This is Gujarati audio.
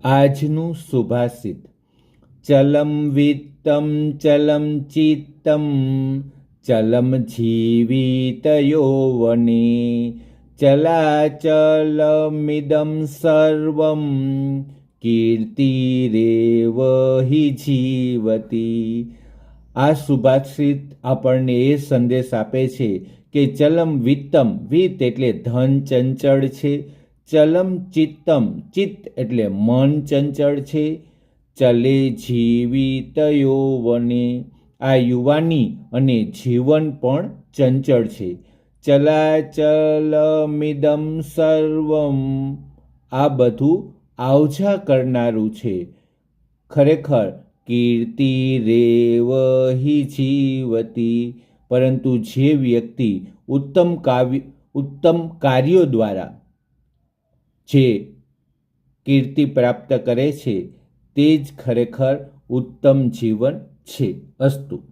આજનું સુભાષિત. ચલમ વિત્તમ ચલમ ચિત્તમ ચલમ જીવિત યૌવને ચલાચલમિદં સર્વં કીર્તિરેવ હિ જીવતી. આ સુભાષિત આપણને એ સંદેશ આપે છે કે ચલમ વિત્તમ, વિત્ત એટલે ધન ચંચળ છે. ચલમ ચિત્તમ, ચિત્ત એટલે મન ચંચળ છે. ચલે જીવિત યૌવને, આ યુવાની અને જીવન પણ ચંચળ છે. ચલાચલમિદં સર્વમ, આ બધું આવજા કરનારું છે. ખરેખર કીર્તિરેવ હિ જીવતી, પરંતુ જે વ્યક્તિ ઉત્તમ કાર્યો દ્વારા જે કીર્તિ પ્રાપ્ત કરે છે તે જ ખરેખર ઉત્તમ જીવન છે. અસ્તુ.